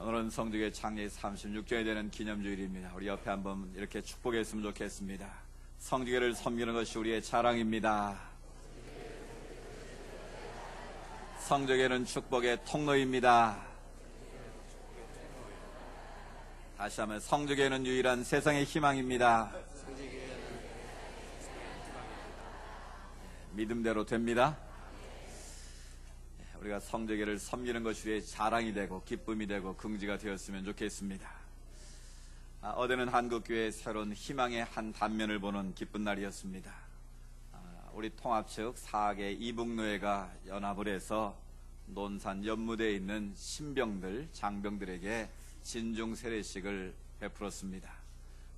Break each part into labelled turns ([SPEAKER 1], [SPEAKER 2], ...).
[SPEAKER 1] 오늘은 성주교회 창립 36주년이 되는 기념주일입니다. 우리 옆에 한번 이렇게 축복했으면 좋겠습니다. 성주교회를 섬기는 것이 우리의 자랑입니다. 성주교회는 축복의 통로입니다. 다시 한번 성주교회는 유일한 세상의 희망입니다. 믿음대로 됩니다. 우리가 성주교회를 섬기는 것이 우리의 자랑이 되고 기쁨이 되고 긍지가 되었으면 좋겠습니다. 어제는 한국교회의 새로운 희망의 한 단면을 보는 기쁜 날이었습니다. 우리 통합 측 4개 이북노회가 연합을 해서 논산 연무대에 있는 신병들, 장병들에게 진중 세례식을 베풀었습니다.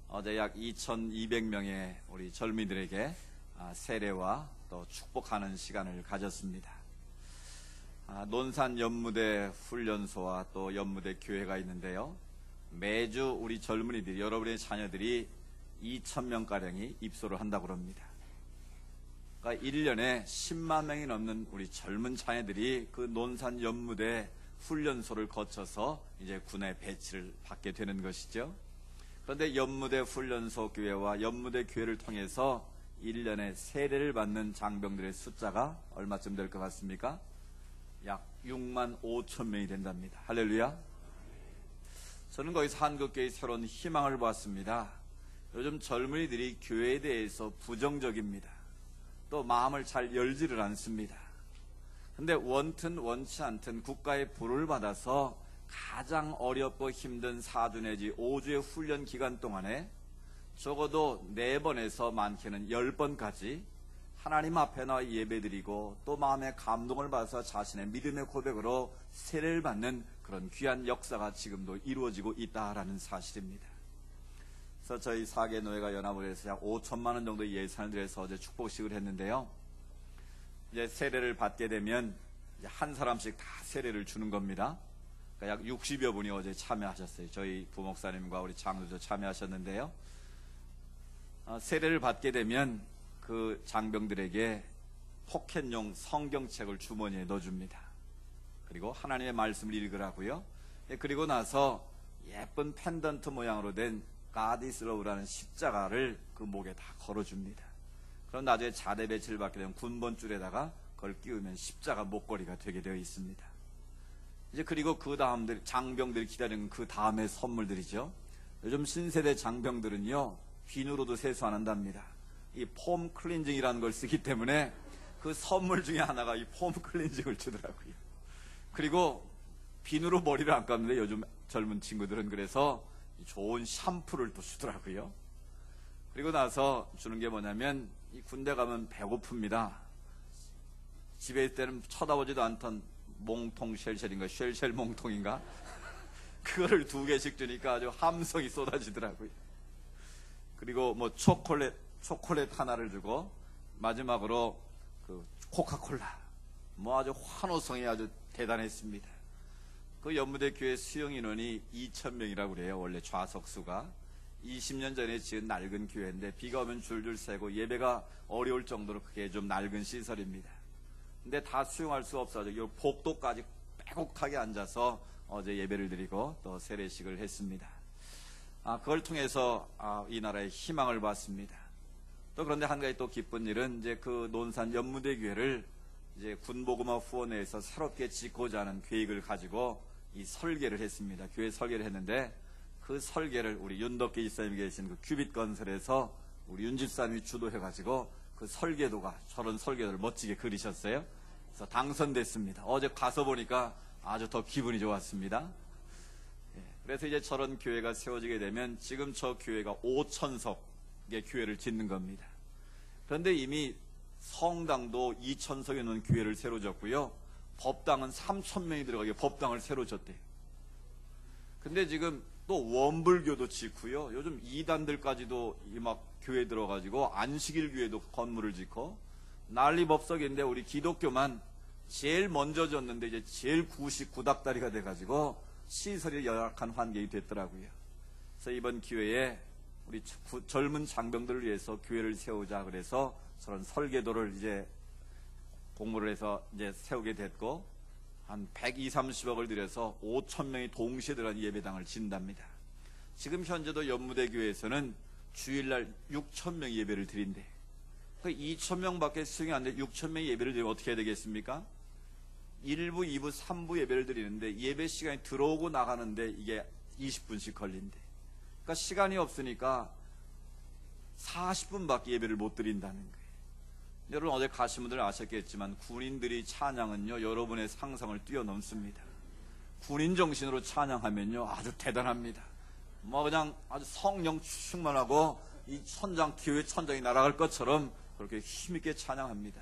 [SPEAKER 1] 어제 약 2,200명의 우리 젊이들에게 세례와 또 축복하는 시간을 가졌습니다. 논산 연무대 훈련소와 또 연무대 교회가 있는데요. 매주 우리 젊은이들, 여러분의 자녀들이 2,000명가량이 입소를 한다고 합니다. 그러니까 1년에 10만 명이 넘는 우리 젊은 자녀들이 그 논산 연무대 훈련소를 거쳐서 이제 군에 배치를 받게 되는 것이죠. 그런데 연무대 훈련소 교회와 연무대 교회를 통해서 1년에 세례를 받는 장병들의 숫자가 얼마쯤 될 것 같습니까? 약 6만 5천 명이 된답니다. 할렐루야. 저는 거기서 한국교회의 새로운 희망을 보았습니다. 요즘 젊은이들이 교회에 대해서 부정적입니다. 또 마음을 잘 열지를 않습니다. 근데 원튼 원치 않든 국가의 부를 받아서 가장 어렵고 힘든 4주 내지 5주의 훈련 기간 동안에 적어도 4번에서 많게는 10번까지 하나님 앞에 나와 예배드리고 또 마음의 감동을 받아서 자신의 믿음의 고백으로 세례를 받는 그런 귀한 역사가 지금도 이루어지고 있다라는 사실입니다. 그래서 저희 4개 노회가 연합을 해서 약 5천만 원 정도 예산을 들여서 어제 축복식을 했는데요. 이제 세례를 받게 되면 이제 한 사람씩 다 세례를 주는 겁니다. 그러니까 약 60여 분이 어제 참여하셨어요. 저희 부목사님과 우리 장로도 참여하셨는데요. 세례를 받게 되면 그 장병들에게 포켓용 성경책을 주머니에 넣어줍니다. 그리고 하나님의 말씀을 읽으라고요. 그리고 나서 예쁜 펜던트 모양으로 된 God is Love라는 십자가를 그 목에 다 걸어줍니다. 그럼 나중에 자대 배치를 받게 되면 군번줄에다가 그걸 끼우면 십자가 목걸이가 되게 되어 있습니다. 이제 그리고 그 다음들 장병들이 기다리는 그 다음의 선물들이죠. 요즘 신세대 장병들은요 비누로도 세수 안 한답니다. 이 폼 클렌징이라는 걸 쓰기 때문에 그 선물 중에 하나가 이 폼 클렌징을 주더라고요. 그리고 비누로 머리를 안 감는데 요즘 젊은 친구들은 그래서 좋은 샴푸를 또 주더라고요. 그리고 나서 주는 게 뭐냐면 이 군대 가면 배고픕니다. 집에 있을 때는 쳐다보지도 않던 몽통 쉘쉘인가 쉘쉘 몽통인가 그거를 2개씩 주니까 아주 함성이 쏟아지더라고요. 그리고 뭐 초콜릿 하나를 주고 마지막으로 그 코카콜라 뭐 아주 환호성이 아주 대단했습니다. 그 연무대 교회 수용 인원이 2,000명이라고 그래요. 원래 좌석수가 20년 전에 지은 낡은 교회인데 비가 오면 줄줄 새고 예배가 어려울 정도로 그게 좀 낡은 시설입니다. 근데 다 수용할 수 없어서 이 복도까지 빼곡하게 앉아서 어제 예배를 드리고 또 세례식을 했습니다. 그걸 통해서 이 나라의 희망을 봤습니다. 또 그런데 한 가지 또 기쁜 일은 이제 그 논산 연무대 교회를 이제 군복음화 후원회에서 새롭게 짓고자 하는 계획을 가지고 이 설계를 했습니다. 교회 설계를 했는데 그 설계를 우리 윤덕기 집사님이 계신 그 큐빗 건설에서 우리 윤 집사님이 주도해가지고 그 설계도가 저런 설계도를 멋지게 그리셨어요. 그래서 당선됐습니다. 어제 가서 보니까 아주 더 기분이 좋았습니다. 그래서 이제 저런 교회가 세워지게 되면 지금 저 교회가 5,000석의 교회를 짓는 겁니다. 그런데 이미 성당도 2,000석에 넘는 교회를 새로 졌고요. 법당은 3,000명이 들어가게 법당을 새로 졌대요. 근데 지금 또 원불교도 짓고요. 요즘 이단들까지도 막 교회 들어가지고 안식일 교회도 건물을 짓고 난리법석인데 우리 기독교만 제일 먼저 졌는데 이제 제일 구닥다리가 돼가지고 시설이 열악한 환경이 됐더라고요. 그래서 이번 기회에 우리 젊은 장병들을 위해서 교회를 세우자 그래서 저런 설계도를 이제 공모를 해서 이제 세우게 됐고 한 120, 30억을 들여서 5천 명이 동시에 들어간 예배당을 진답니다. 지금 현재도 연무대 교회에서는 주일날 6천 명이 예배를 드린대. 그 2천 명밖에 수용이 안 돼. 6천 명이 예배를 드리면 어떻게 해야 되겠습니까? 1부, 2부, 3부 예배를 드리는데 예배 시간이 들어오고 나가는데 이게 20분씩 걸린대. 그러니까 시간이 없으니까 40분밖에 예배를 못 드린다는 거예요. 여러분 어제 가신 분들은 아셨겠지만 군인들이 찬양은요 여러분의 상상을 뛰어넘습니다. 군인 정신으로 찬양하면요 아주 대단합니다. 뭐 그냥 아주 성령 충만하고 이 천장 교회 천장이 날아갈 것처럼 그렇게 힘있게 찬양합니다.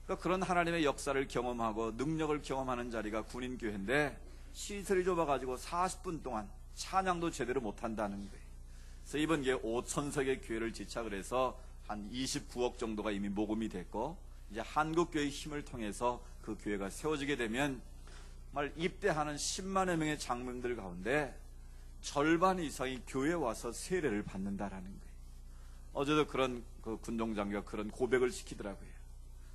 [SPEAKER 1] 그러니까 그런 하나님의 역사를 경험하고 능력을 경험하는 자리가 군인교회인데 시설이 좁아가지고 40분 동안 찬양도 제대로 못한다는 거예요. 그래서 이번 기회에 5천석의 교회를 지착을 해서 한 29억 정도가 이미 모금이 됐고 이제 한국교회의 힘을 통해서 그 교회가 세워지게 되면 정말 입대하는 10만여 명의 장로님들 가운데 절반 이상이 교회에 와서 세례를 받는다라는 거예요. 어제도 그런 그 군동장교가 그런 고백을 시키더라고요.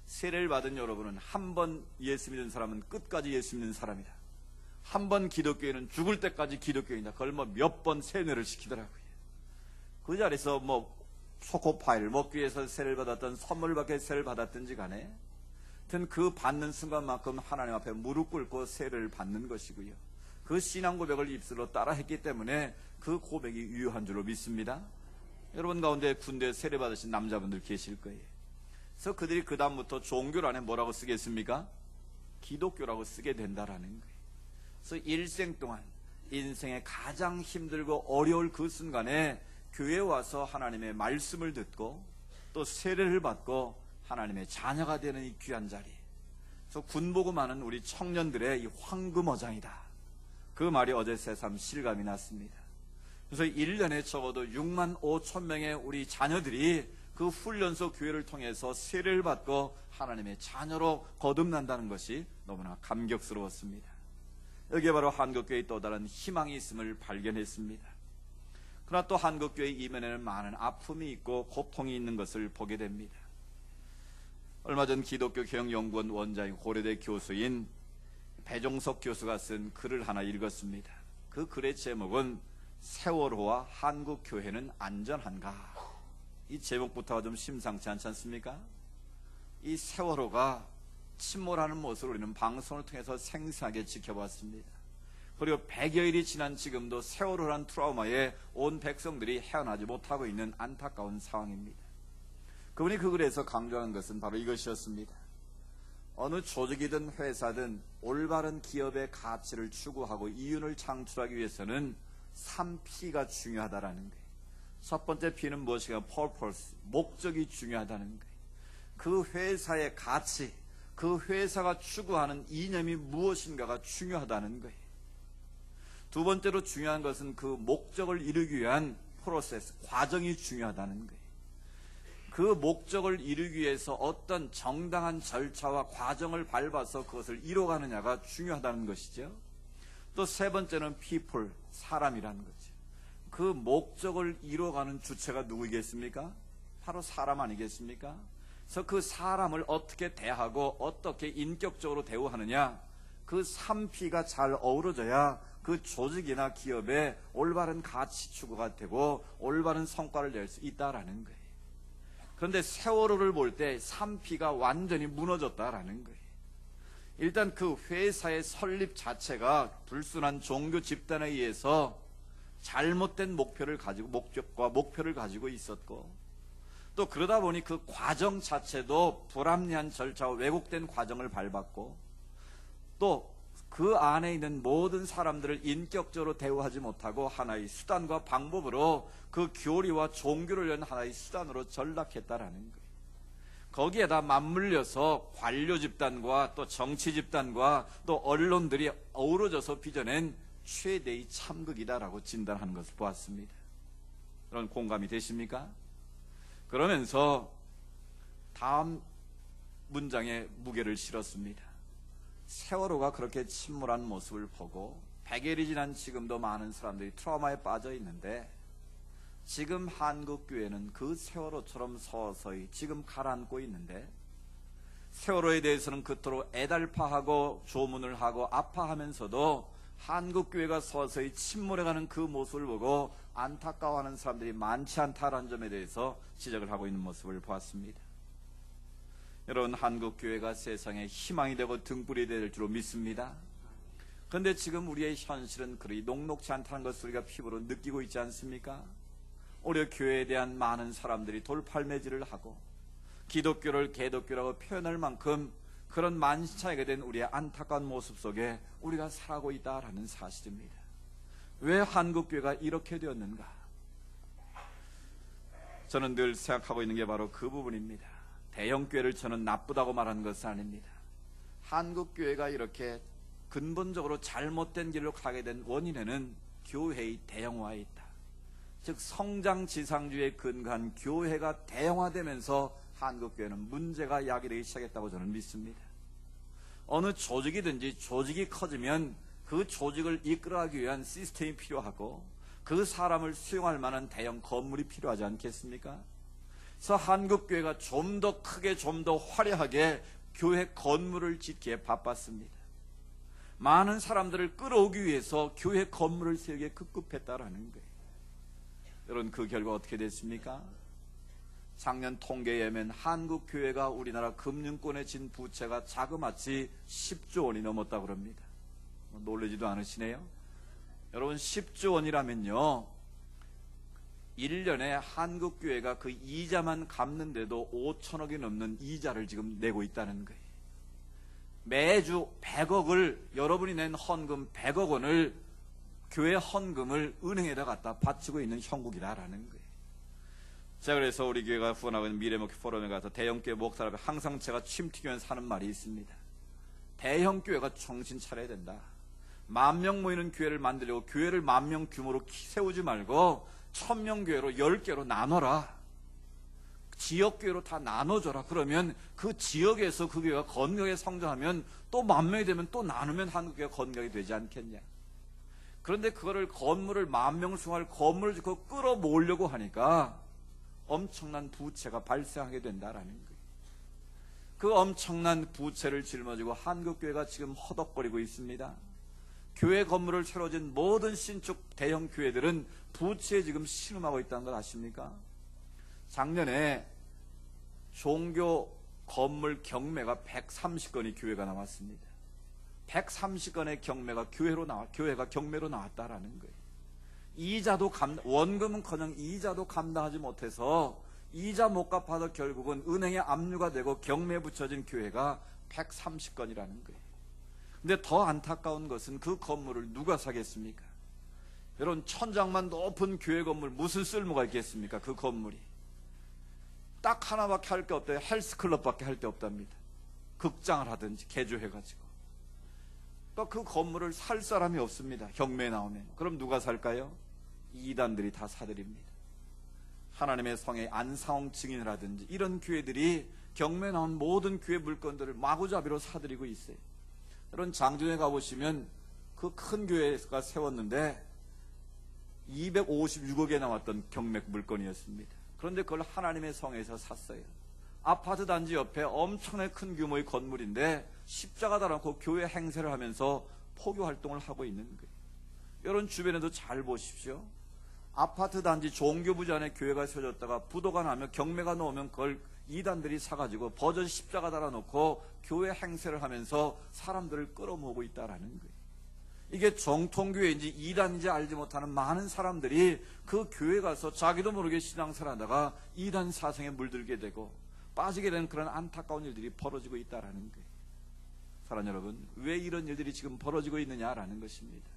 [SPEAKER 1] 세례를 받은 여러분은 한 번 예수 믿는 사람은 끝까지 예수 믿는 사람이다. 한 번 기독교인은 죽을 때까지 기독교인이다. 그걸 뭐 몇 번 세뇌를 시키더라고요. 그 자리에서 뭐 초코파이를 먹기 위해서 세례를 받았던 선물을 받기 위해서 세례를 받았든지 간에 하여튼 그 받는 순간만큼 하나님 앞에 무릎 꿇고 세례를 받는 것이고요. 그 신앙 고백을 입술로 따라 했기 때문에 그 고백이 유효한 줄로 믿습니다. 여러분 가운데 군대에 세례 받으신 남자분들 계실 거예요. 그래서 그들이 그 다음부터 종교 안에 뭐라고 쓰겠습니까? 기독교라고 쓰게 된다라는 거예요. 그래서 일생 동안 인생의 가장 힘들고 어려울 그 순간에 교회에 와서 하나님의 말씀을 듣고 또 세례를 받고 하나님의 자녀가 되는 이 귀한 자리. 그래서 군복음하는 우리 청년들의 이 황금어장이다. 그 말이 어제 새삼 실감이 났습니다. 그래서 1년에 적어도 6만 5천 명의 우리 자녀들이 그 훈련소 교회를 통해서 세례를 받고 하나님의 자녀로 거듭난다는 것이 너무나 감격스러웠습니다. 여기에 바로 한국교회의 또 다른 희망이 있음을 발견했습니다. 그러나 또 한국교회 이면에는 많은 아픔이 있고 고통이 있는 것을 보게 됩니다. 얼마 전 기독교 경영연구원 원장인 고려대 교수인 배종석 교수가 쓴 글을 하나 읽었습니다. 그 글의 제목은 세월호와 한국교회는 안전한가? 이 제목부터가 좀 심상치 않지 않습니까? 이 세월호가 침몰하는 모습을 우리는 방송을 통해서 생생하게 지켜봤습니다. 그리고 100여일이 지난 지금도 세월호란 트라우마에 온 백성들이 헤어나지 못하고 있는 안타까운 상황입니다. 그분이 그 글에서 강조하는 것은 바로 이것이었습니다. 어느 조직이든 회사든 올바른 기업의 가치를 추구하고 이윤을 창출하기 위해서는 3P가 중요하다라는 거예요. 첫 번째 P는 무엇인가? purpose, 목적이 중요하다는 거예요. 그 회사의 가치, 그 회사가 추구하는 이념이 무엇인가가 중요하다는 거예요. 두 번째로 중요한 것은 그 목적을 이루기 위한 프로세스, 과정이 중요하다는 거예요. 그 목적을 이루기 위해서 어떤 정당한 절차와 과정을 밟아서 그것을 이뤄가느냐가 중요하다는 것이죠. 또 세 번째는 people, 사람이라는 거죠. 그 목적을 이뤄가는 주체가 누구이겠습니까? 바로 사람 아니겠습니까? 그래서 그 사람을 어떻게 대하고 어떻게 인격적으로 대우하느냐, 그 3P가 잘 어우러져야 그 조직이나 기업에 올바른 가치 추구가 되고 올바른 성과를 낼 수 있다라는 거예요. 그런데 세월호를 볼 때 3P가 완전히 무너졌다라는 거예요. 일단 그 회사의 설립 자체가 불순한 종교 집단에 의해서 잘못된 목표를 가지고 있었고, 또 그러다 보니 그 과정 자체도 불합리한 절차와 왜곡된 과정을 밟았고, 또 그 안에 있는 모든 사람들을 인격적으로 대우하지 못하고 하나의 수단과 방법으로 그 교리와 종교를 위한 하나의 수단으로 전락했다라는 거예요. 거기에다 맞물려서 관료 집단과 또 정치 집단과 또 언론들이 어우러져서 빚어낸 최대의 참극이다라고 진단하는 것을 보았습니다. 그런 공감이 되십니까? 그러면서 다음 문장에 무게를 실었습니다. 세월호가 그렇게 침몰한 모습을 보고 100일이 지난 지금도 많은 사람들이 트라우마에 빠져 있는데, 지금 한국교회는 그 세월호처럼 서서히 지금 가라앉고 있는데, 세월호에 대해서는 그토록 애달파하고 조문을 하고 아파하면서도 한국교회가 서서히 침몰해가는 그 모습을 보고 안타까워하는 사람들이 많지 않다라는 점에 대해서 지적을 하고 있는 모습을 보았습니다. 여러분, 한국교회가 세상에 희망이 되고 등불이 될 줄로 믿습니다. 그런데 지금 우리의 현실은 그리 녹록지 않다는 것을 우리가 피부로 느끼고 있지 않습니까? 오히려 교회에 대한 많은 사람들이 돌팔매질을 하고 기독교를 개독교라고 표현할 만큼 그런 만신창이가 된 우리의 안타까운 모습 속에 우리가 살아가고 있다라는 사실입니다. 왜 한국교회가 이렇게 되었는가? 저는 늘 생각하고 있는 게 바로 그 부분입니다. 대형교회를 저는 나쁘다고 말하는 것은 아닙니다. 한국교회가 이렇게 근본적으로 잘못된 길로 가게 된 원인에는 교회의 대형화에 있다. 즉 성장지상주의에 근거한 교회가 대형화되면서 한국교회는 문제가 야기되기 시작했다고 저는 믿습니다. 어느 조직이든지 조직이 커지면 그 조직을 이끌어가기 위한 시스템이 필요하고 그 사람을 수용할 만한 대형 건물이 필요하지 않겠습니까? 그래서 한국교회가 좀 더 크게 좀 더 화려하게 교회 건물을 짓기에 바빴습니다. 많은 사람들을 끌어오기 위해서 교회 건물을 세우기에 급급했다라는 거예요. 여러분, 그 결과 어떻게 됐습니까? 작년 통계에 의하면 한국교회가 우리나라 금융권에 진 부채가 자그마치 10조 원이 넘었다고 합니다. 놀라지도 않으시네요? 여러분, 10조 원이라면요 1년에 한국교회가 그 이자만 갚는데도 5천억이 넘는 이자를 지금 내고 있다는 거예요. 매주 100억을, 여러분이 낸 헌금 100억 원을, 교회 헌금을 은행에다 갖다 바치고 있는 형국이다라는 거예요. 자, 그래서 우리 교회가 후원하고 있는 미래목회 포럼에 가서 대형교회 목사를 항상 제가 침튀기면서 하는 말이 있습니다. 대형교회가 정신 차려야 된다. 10,000명 모이는 교회를 만들려고 교회를 10,000명 규모로 세우지 말고 1,000명 교회로 10개로 나눠라. 지역교회로 다 나눠줘라. 그러면 그 지역에서 그 교회가 건강하게 성장하면 또 10,000명이 되면 또 나누면 한국교회가 건강하게 되지 않겠냐. 그런데 그거를 건물을 10,000명을 수용할 건물을 짓고 끌어모으려고 하니까 엄청난 부채가 발생하게 된다라는 거예요. 그 엄청난 부채를 짊어지고 한국교회가 지금 허덕거리고 있습니다. 교회 건물을 새로 진 모든 신축 대형 교회들은 부채에 지금 신음하고 있다는 걸 아십니까? 작년에 종교 건물 경매가 130건이 교회가 나왔습니다. 130건의 경매가 교회가 경매로 나왔다라는 거예요. 이자도 원금은커녕 이자도 감당하지 못해서 이자 못 갚아서 결국은 은행에 압류가 되고 경매에 붙여진 교회가 130건이라는 거예요. 근데 더 안타까운 것은 그 건물을 누가 사겠습니까? 여러분, 천장만 높은 교회 건물 무슨 쓸모가 있겠습니까? 그 건물이 딱 하나밖에 할 게 없대요. 헬스클럽밖에 할 데 없답니다. 극장을 하든지 개조해가지고. 그러니까 그 건물을 살 사람이 없습니다. 경매에 나오면. 그럼 누가 살까요? 이단들이 다 사들입니다. 하나님의 성의 안상홍 증인이라든지 이런 교회들이 경매에 나온 모든 교회 물건들을 마구잡이로 사들이고 있어요. 여러분, 장준에 가보시면 그 큰 교회가 세웠는데 256억에 나왔던 경매 물건이었습니다. 그런데 그걸 하나님의 성에서 샀어요. 아파트 단지 옆에 엄청나게 큰 규모의 건물인데 십자가 달아놓고 교회 행세를 하면서 포교 활동을 하고 있는 거예요. 여러분, 주변에도 잘 보십시오. 아파트 단지 종교부지 안에 교회가 세워졌다가 부도가 나면 경매가 나오면 그걸 이단들이 사가지고 버젓이 십자가 달아놓고 교회 행세를 하면서 사람들을 끌어모으고 있다라는 거예요. 이게 정통교회인지 이단인지 알지 못하는 많은 사람들이 그 교회 가서 자기도 모르게 신앙생활 하다가 이단 사상에 물들게 되고 빠지게 되는 그런 안타까운 일들이 벌어지고 있다라는 거예요. 사랑하는 여러분, 왜 이런 일들이 지금 벌어지고 있느냐라는 것입니다.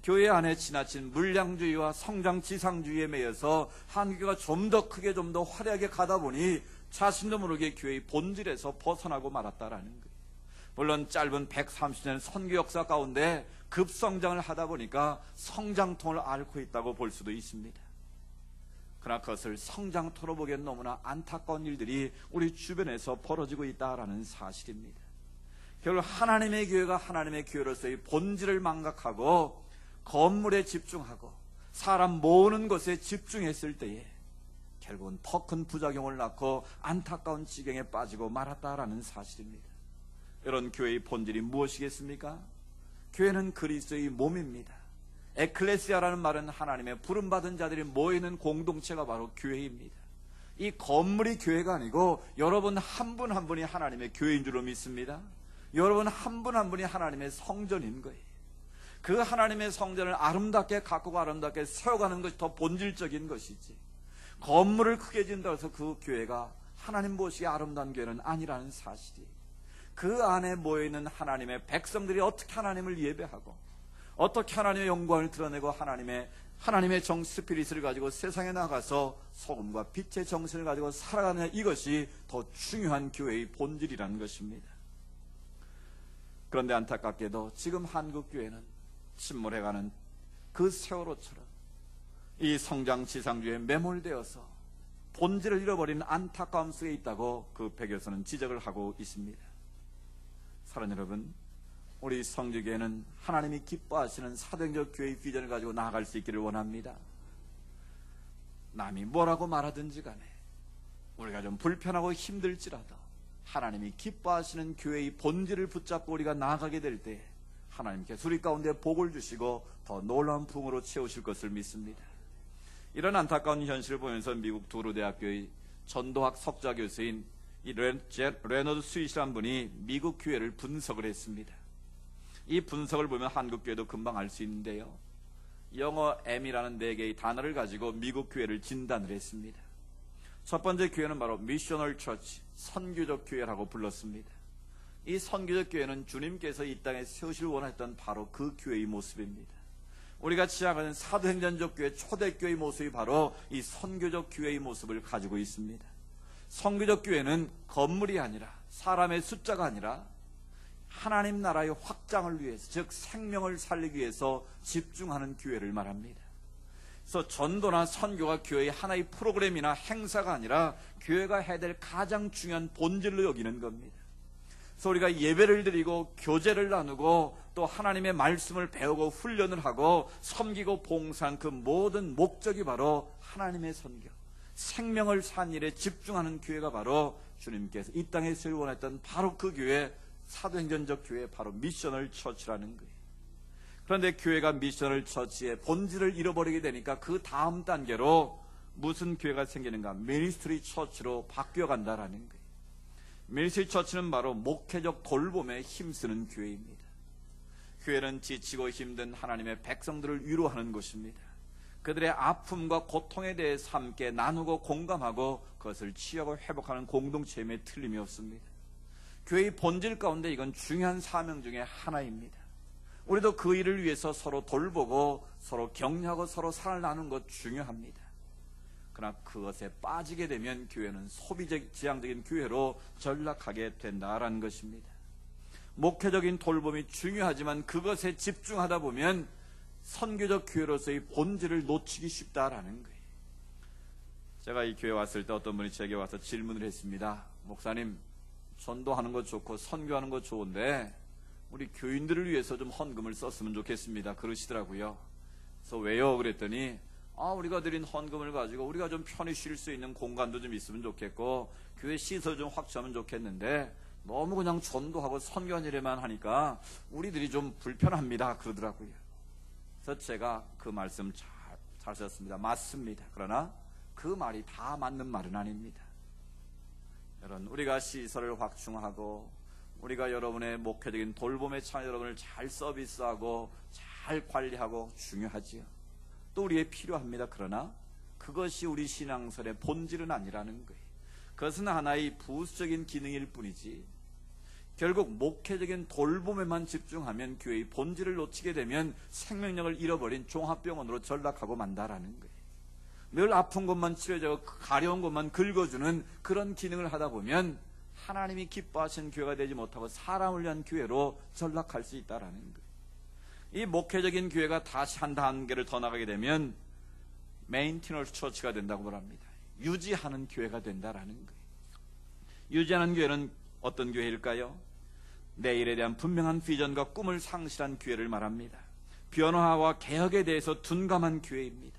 [SPEAKER 1] 교회 안에 지나친 물량주의와 성장지상주의에 매여서 한국교회가 좀 더 크게 좀 더 화려하게 가다 보니 자신도 모르게 교회의 본질에서 벗어나고 말았다라는 거예요. 물론 짧은 130년 선교 역사 가운데 급성장을 하다 보니까 성장통을 앓고 있다고 볼 수도 있습니다. 그러나 그것을 성장통으로 보기엔 너무나 안타까운 일들이 우리 주변에서 벌어지고 있다라는 사실입니다. 결국 하나님의 교회가 하나님의 교회로서의 본질을 망각하고 건물에 집중하고 사람 모으는 것에 집중했을 때에 결국은 더 큰 부작용을 낳고 안타까운 지경에 빠지고 말았다라는 사실입니다. 이런 교회의 본질이 무엇이겠습니까? 교회는 그리스도의 몸입니다. 에클레시아라는 말은 하나님의 부름받은 자들이 모이는 공동체가 바로 교회입니다. 이 건물이 교회가 아니고 여러분 한 분 한 분이 하나님의 교회인 줄로 믿습니다. 여러분 한 분 한 분이 하나님의 성전인 거예요. 그 하나님의 성전을 아름답게 가꾸고 아름답게 세워가는 것이 더 본질적인 것이지, 건물을 크게 지은다고 해서 그 교회가 하나님 보시기에 아름다운 교회는 아니라는 사실이, 그 안에 모여있는 하나님의 백성들이 어떻게 하나님을 예배하고 어떻게 하나님의 영광을 드러내고 하나님의 정 스피릿을 가지고 세상에 나가서 소금과 빛의 정신을 가지고 살아가느냐, 이것이 더 중요한 교회의 본질이라는 것입니다. 그런데 안타깝게도 지금 한국 교회는 침몰해가는 그 세월호처럼 이 성장 지상주의에 매몰되어서 본질을 잃어버리는 안타까움 속에 있다고 그 백여서는 지적을 하고 있습니다. 사랑하는 여러분, 우리 성주교회는 하나님이 기뻐하시는 사도행전 교회의 비전을 가지고 나아갈 수 있기를 원합니다. 남이 뭐라고 말하든지 간에 우리가 좀 불편하고 힘들지라도 하나님이 기뻐하시는 교회의 본질을 붙잡고 우리가 나아가게 될 때 하나님께서 우리 가운데 복을 주시고 더 놀라운 부흥으로 채우실 것을 믿습니다. 이런 안타까운 현실을 보면서 미국 두루 대학교의 전도학 석좌 교수인 이 레너드 스윗이라는 분이 미국 교회를 분석을 했습니다. 이 분석을 보면 한국 교회도 금방 알 수 있는데요, 영어 M이라는 4개의 단어를 가지고 미국 교회를 진단을 했습니다. 첫 번째 교회는 바로 미셔널 처치, 선교적 교회라고 불렀습니다. 이 선교적 교회는 주님께서 이 땅에 세우실 원했던 바로 그 교회의 모습입니다. 우리가 지향하는 사도행전적 교회, 초대교회의 모습이 바로 이 선교적 교회의 모습을 가지고 있습니다. 선교적 교회는 건물이 아니라, 사람의 숫자가 아니라 하나님 나라의 확장을 위해서, 즉 생명을 살리기 위해서 집중하는 교회를 말합니다. 그래서 전도나 선교가 교회의 하나의 프로그램이나 행사가 아니라 교회가 해야 될 가장 중요한 본질로 여기는 겁니다. 그래서 우리가 예배를 드리고 교제를 나누고 또 하나님의 말씀을 배우고 훈련을 하고 섬기고 봉사한 그 모든 목적이 바로 하나님의 선교, 생명을 산 일에 집중하는 교회가 바로 주님께서 이 땅에 세울 원했던 바로 그 교회, 사도행전적 교회, 바로 미셔널 처치라는 거예요. 그런데 교회가 미셔널 처치의 본질을 잃어버리게 되니까 그 다음 단계로 무슨 교회가 생기는가? 미니스트리 처치로 바뀌어간다라는 거예요. 미니스트리 처치는 바로 목회적 돌봄에 힘쓰는 교회입니다. 교회는 지치고 힘든 하나님의 백성들을 위로하는 곳입니다. 그들의 아픔과 고통에 대해서 함께 나누고 공감하고 그것을 치유하고 회복하는 공동체임에 틀림이 없습니다. 교회의 본질 가운데 이건 중요한 사명 중에 하나입니다. 우리도 그 일을 위해서 서로 돌보고 서로 격려하고 서로 사랑을 나누는 것 중요합니다. 그러나 그것에 빠지게 되면 교회는 소비적 지향적인 교회로 전락하게 된다라는 것입니다. 목회적인 돌봄이 중요하지만 그것에 집중하다 보면 선교적 교회로서의 본질을 놓치기 쉽다라는 거예요. 제가 이 교회 왔을 때 어떤 분이 제게 와서 질문을 했습니다. 목사님, 전도하는 것 좋고 선교하는 것 좋은데 우리 교인들을 위해서 좀 헌금을 썼으면 좋겠습니다, 그러시더라고요. 그래서 왜요? 그랬더니 우리가 드린 헌금을 가지고 우리가 좀 편히 쉴 수 있는 공간도 좀 있으면 좋겠고 교회 시설 좀 확충하면 좋겠는데 너무 그냥 전도하고 선교한 일에만 하니까 우리들이 좀 불편합니다, 그러더라고요. 그래서 제가 그 말씀 잘 썼습니다. 맞습니다. 그러나 그 말이 다 맞는 말은 아닙니다. 여러분, 우리가 시설을 확충하고 우리가 여러분의 목회적인 돌봄에 참여 여러분을 잘 서비스하고 잘 관리하고 중요하지요. 또 우리에 필요합니다. 그러나 그것이 우리 신앙설의 본질은 아니라는 거예요. 그것은 하나의 부수적인 기능일 뿐이지 결국 목회적인 돌봄에만 집중하면 교회의 본질을 놓치게 되면 생명력을 잃어버린 종합병원으로 전락하고 만다라는 거예요. 늘 아픈 것만 치료해주고 가려운 것만 긁어주는 그런 기능을 하다 보면 하나님이 기뻐하시는 교회가 되지 못하고 사람을 위한 교회로 전락할 수 있다라는 거예요. 이 목회적인 교회가 다시 한 단계를 더 나가게 되면 메인티너스 처치가 된다고 말합니다. 유지하는 교회가 된다라는 거예요. 유지하는 교회는 어떤 교회일까요? 내일에 대한 분명한 비전과 꿈을 상실한 교회를 말합니다. 변화와 개혁에 대해서 둔감한 교회입니다.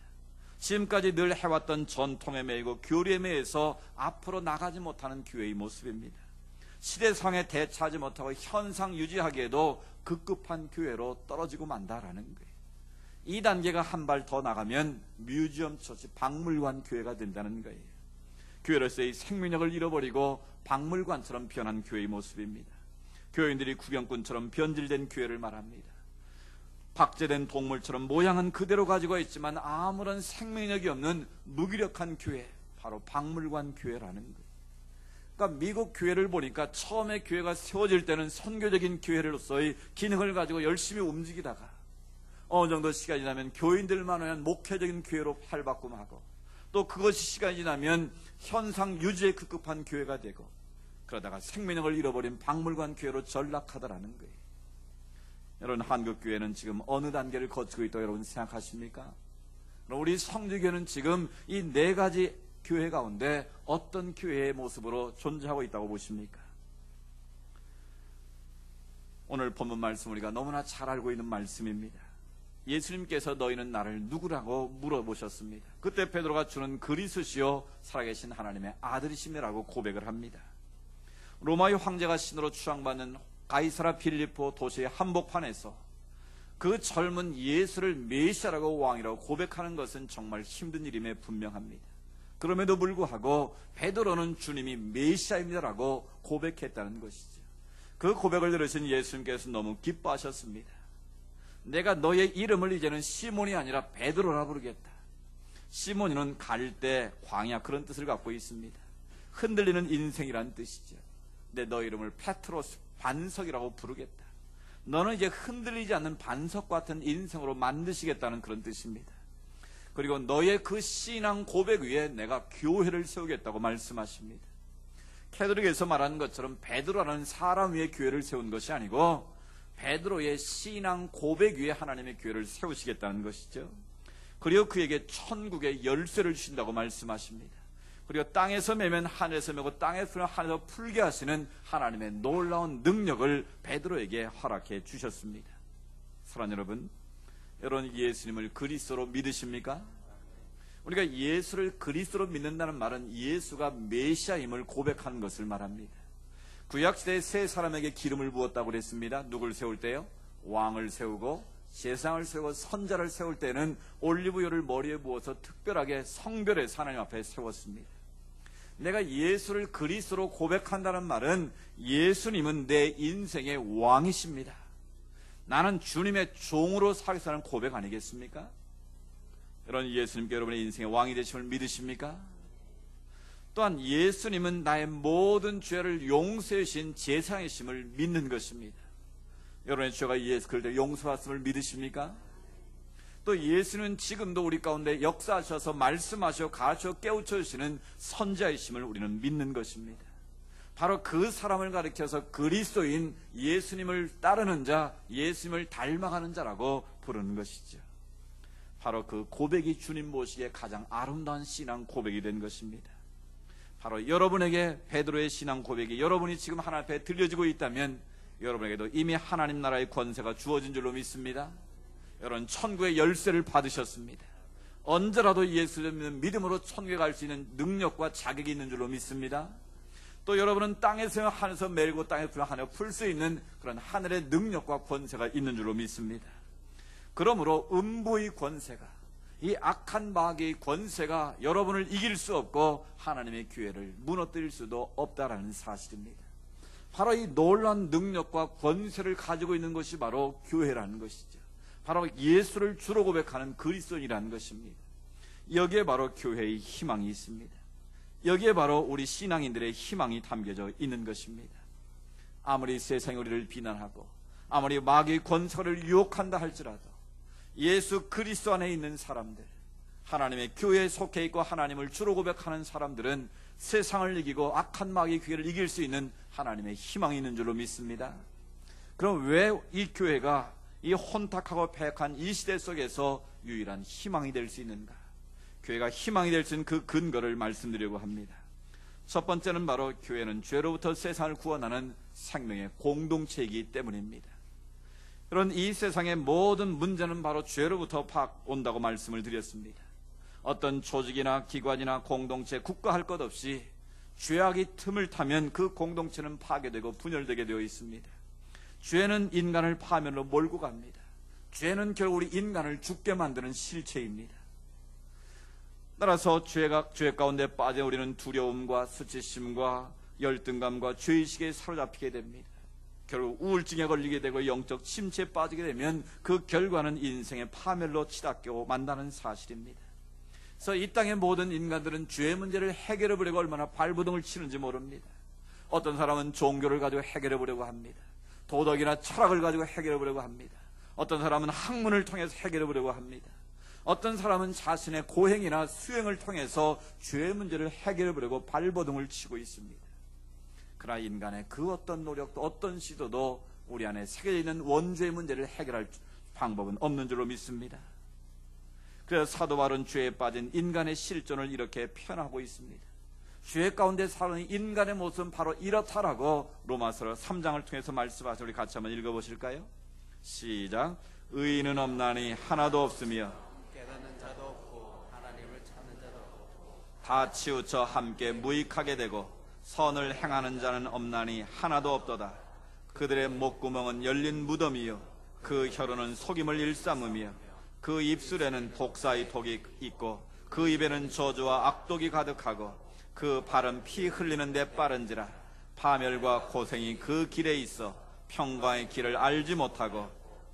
[SPEAKER 1] 지금까지 늘 해왔던 전통에 매이고 교리에 매여서 앞으로 나가지 못하는 교회의 모습입니다. 시대상에 대처하지 못하고 현상 유지하기에도 급급한 교회로 떨어지고 만다라는 거예요. 이 단계가 한 발 더 나가면 뮤지엄 처치, 박물관 교회가 된다는 거예요. 교회로서의 생명력을 잃어버리고 박물관처럼 변한 교회의 모습입니다. 교인들이 구경꾼처럼 변질된 교회를 말합니다. 박제된 동물처럼 모양은 그대로 가지고 있지만 아무런 생명력이 없는 무기력한 교회, 바로 박물관 교회라는 거예요. 그러니까 미국 교회를 보니까 처음에 교회가 세워질 때는 선교적인 교회로서의 기능을 가지고 열심히 움직이다가 어느 정도 시간이 지나면 교인들만 오면 목회적인 교회로 팔바꿈하고, 또 그것이 시간이 지나면 현상 유지에 급급한 교회가 되고, 그러다가 생명력을 잃어버린 박물관 교회로 전락하더라는 거예요. 여러분, 한국교회는 지금 어느 단계를 거치고 있다고 여러분 생각하십니까? 우리 성주교회는 지금 이 네 가지 교회 가운데 어떤 교회의 모습으로 존재하고 있다고 보십니까? 오늘 본문 말씀 우리가 너무나 잘 알고 있는 말씀입니다. 예수님께서 너희는 나를 누구라고 물어보셨습니다. 그때 베드로가 주는 그리스도시요 살아계신 하나님의 아들이심이라고 고백을 합니다. 로마의 황제가 신으로 추앙받는 가이사라 빌립보 도시의 한복판에서 그 젊은 예수를 메시아라고 왕이라고 고백하는 것은 정말 힘든 일임에 분명합니다. 그럼에도 불구하고 베드로는 주님이 메시아입니다라고 고백했다는 것이죠. 그 고백을 들으신 예수님께서 너무 기뻐하셨습니다. 내가 너의 이름을 이제는 시몬이 아니라 베드로라 부르겠다. 시몬이는 갈대, 광야 그런 뜻을 갖고 있습니다. 흔들리는 인생이란 뜻이죠. 근데 너 이름을 페트로스, 반석이라고 부르겠다. 너는 이제 흔들리지 않는 반석 같은 인생으로 만드시겠다는 그런 뜻입니다. 그리고 너의 그 신앙 고백 위에 내가 교회를 세우겠다고 말씀하십니다. 캐톨릭에서 말하는 것처럼 베드로라는 사람 위에 교회를 세운 것이 아니고 베드로의 신앙 고백 위에 하나님의 교회를 세우시겠다는 것이죠. 그리고 그에게 천국의 열쇠를 주신다고 말씀하십니다. 그리고 땅에서 매면 하늘에서 매고 땅에서 매면 하늘에서 풀게 하시는 하나님의 놀라운 능력을 베드로에게 허락해 주셨습니다. 사랑하는 여러분, 여러분 예수님을 그리스도로 믿으십니까? 우리가 예수를 그리스도로 믿는다는 말은 예수가 메시아임을 고백하는 것을 말합니다. 구약시대에 세 사람에게 기름을 부었다고 그랬습니다. 누굴 세울 때요? 왕을 세우고 제사장을 세우고 선자를 세울 때는 올리브유를 머리에 부어서 특별하게 성별해서 하나님 앞에 세웠습니다. 내가 예수를 그리스도로 고백한다는 말은 예수님은 내 인생의 왕이십니다. 나는 주님의 종으로 살겠다는 고백 아니겠습니까? 여러분, 예수님께 여러분의 인생의 왕이 되심을 믿으십니까? 또한 예수님은 나의 모든 죄를 용서해 주신 제사장이심을 믿는 것입니다. 여러분의 죄가 예수 그리스도의 용서받음을 믿으십니까? 또 예수는 지금도 우리 가운데 역사하셔서 말씀하셔 가르쳐 깨우쳐 주시는 선자이심을 우리는 믿는 것입니다. 바로 그 사람을 가리켜서 그리스도인 예수님을 따르는 자, 예수님을 닮아가는 자라고 부르는 것이죠. 바로 그 고백이 주님 모시기에 가장 아름다운 신앙 고백이 된 것입니다. 바로 여러분에게 베드로의 신앙 고백이 여러분이 지금 하나님 앞에 들려지고 있다면 여러분에게도 이미 하나님 나라의 권세가 주어진 줄로 믿습니다. 여러분, 천국의 열쇠를 받으셨습니다. 언제라도 예수를 믿는 믿음으로 천국에 갈 수 있는 능력과 자격이 있는 줄로 믿습니다. 또 여러분은 땅에서 하늘에서 메고 땅에서 하늘에 풀 수 있는 그런 하늘의 능력과 권세가 있는 줄로 믿습니다. 그러므로 음부의 권세가, 이 악한 마귀의 권세가 여러분을 이길 수 없고 하나님의 교회를 무너뜨릴 수도 없다라는 사실입니다. 바로 이 놀라운 능력과 권세를 가지고 있는 것이 바로 교회라는 것이죠. 바로 예수를 주로 고백하는 그리스도인이라는 것입니다. 여기에 바로 교회의 희망이 있습니다. 여기에 바로 우리 신앙인들의 희망이 담겨져 있는 것입니다. 아무리 세상이 우리를 비난하고 아무리 마귀의 권세를 유혹한다 할지라도 예수 그리스도 안에 있는 사람들, 하나님의 교회에 속해 있고 하나님을 주로 고백하는 사람들은 세상을 이기고 악한 마귀의 기회를 이길 수 있는 하나님의 희망이 있는 줄로 믿습니다. 그럼 왜 이 교회가 이 혼탁하고 패역한 이 시대 속에서 유일한 희망이 될 수 있는가? 교회가 희망이 될 수 있는 그 근거를 말씀드리려고 합니다. 첫 번째는 바로 교회는 죄로부터 세상을 구원하는 생명의 공동체이기 때문입니다. 그런 이 세상의 모든 문제는 바로 죄로부터 온다고 말씀을 드렸습니다. 어떤 조직이나 기관이나 공동체, 국가 할 것 없이 죄악이 틈을 타면 그 공동체는 파괴되고 분열되게 되어 있습니다. 죄는 인간을 파멸로 몰고 갑니다. 죄는 결국 우리 인간을 죽게 만드는 실체입니다. 따라서 죄 가운데 빠져 우리는 두려움과 수치심과 열등감과 죄의식에 사로잡히게 됩니다. 결국 우울증에 걸리게 되고 영적 침체에 빠지게 되면 그 결과는 인생의 파멸로 치닫게 만다는 사실입니다. 그래서 이 땅의 모든 인간들은 죄의 문제를 해결해 보려고 얼마나 발버둥을 치는지 모릅니다. 어떤 사람은 종교를 가지고 해결해 보려고 합니다. 도덕이나 철학을 가지고 해결해 보려고 합니다. 어떤 사람은 학문을 통해서 해결해 보려고 합니다. 어떤 사람은 자신의 고행이나 수행을 통해서 죄의 문제를 해결해 보려고 발버둥을 치고 있습니다. 그러나 인간의 그 어떤 노력도 어떤 시도도 우리 안에 새겨져 있는 원죄의 문제를 해결할 방법은 없는 줄로 믿습니다. 그래서 사도 바울은 죄에 빠진 인간의 실존을 이렇게 표현하고 있습니다. 죄 가운데 사는 인간의 모습은 바로 이렇다라고 로마서 3장을 통해서 말씀하셔서 우리 같이 한번 읽어보실까요? 시작. 의인은 없나니 하나도 없으며
[SPEAKER 2] 깨닫는 자도 없고 하나님을 찾는 자도 없고
[SPEAKER 1] 다 치우쳐 함께 무익하게 되고 선을 행하는 자는 없나니 하나도 없도다. 그들의 목구멍은 열린 무덤이요 그 혀로는 속임을 일삼으며 그 입술에는 독사의 독이 있고 그 입에는 저주와 악독이 가득하고 그 발은 피 흘리는 데 빠른지라. 파멸과 고생이 그 길에 있어 평강의 길을 알지 못하고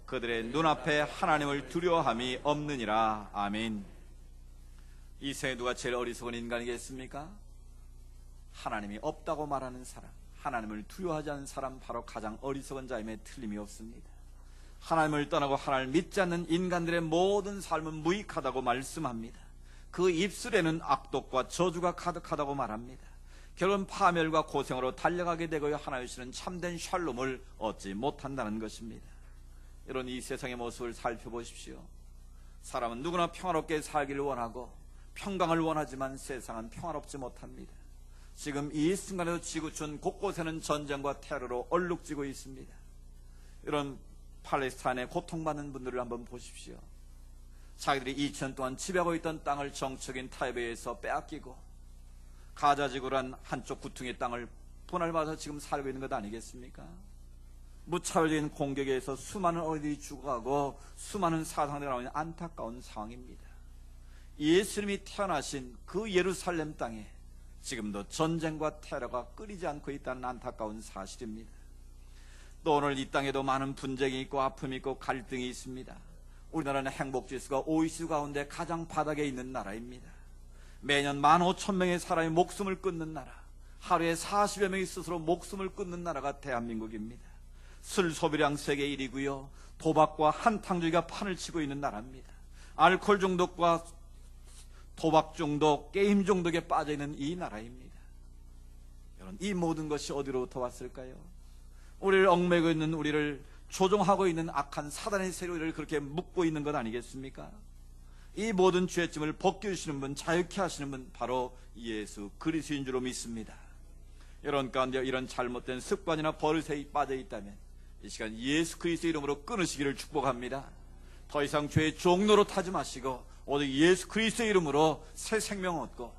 [SPEAKER 1] 그들의 눈앞에 하나님을 두려워함이 없느니라. 아멘. 이 세상에 누가 제일 어리석은 인간이겠습니까? 하나님이 없다고 말하는 사람, 하나님을 두려워하지 않는 사람, 바로 가장 어리석은 자임에 틀림이 없습니다. 하나님을 떠나고 하나님을 믿지 않는 인간들의 모든 삶은 무익하다고 말씀합니다. 그 입술에는 악독과 저주가 가득하다고 말합니다. 결국은 파멸과 고생으로 달려가게 되고요, 하나님께서는 참된 샬롬을 얻지 못한다는 것입니다. 여러분, 이 세상의 모습을 살펴보십시오. 사람은 누구나 평화롭게 살기를 원하고 평강을 원하지만 세상은 평화롭지 못합니다. 지금 이 순간에도 지구촌 곳곳에는 전쟁과 테러로 얼룩지고 있습니다. 이런 팔레스타인에 고통받는 분들을 한번 보십시오. 자기들이 2000년 동안 지배하고 있던 땅을 정적인 타협에 의해서 빼앗기고 가자지구란 한쪽 구퉁의 땅을 분할받아서 지금 살고 있는 것 아니겠습니까? 무차별적인 공격에 의해서 수많은 어린이들이 죽어가고 수많은 사상들이 나오는 안타까운 상황입니다. 예수님이 태어나신 그 예루살렘 땅에 지금도 전쟁과 테러가 끊이지 않고 있다는 안타까운 사실입니다. 또 오늘 이 땅에도 많은 분쟁이 있고 아픔이 있고 갈등이 있습니다. 우리나라는 행복지수가 OECD 가운데 가장 바닥에 있는 나라입니다. 매년 15,000명의 사람이 목숨을 끊는 나라, 하루에 40여 명이 스스로 목숨을 끊는 나라가 대한민국입니다. 술 소비량 세계 1위고요. 도박과 한탕주의가 판을 치고 있는 나라입니다. 알코올 중독과 도박 중독, 게임 중독에 빠져있는 이 나라입니다. 여러분, 이 모든 것이 어디로부터 왔을까요? 우리를 얽매고 있는, 우리를 조종하고 있는 악한 사단의 세력을 그렇게 묶고 있는 것 아니겠습니까? 이 모든 죄짐을 벗겨주시는 분, 자유케 하시는 분, 바로 예수 그리스도인 줄로 믿습니다. 여러분 가운데 이런 잘못된 습관이나 버릇에 빠져 있다면 이 시간 예수 그리스도 이름으로 끊으시기를 축복합니다. 더 이상 죄의 종로로 타지 마시고 오직 예수 그리스도 이름으로 새 생명 얻고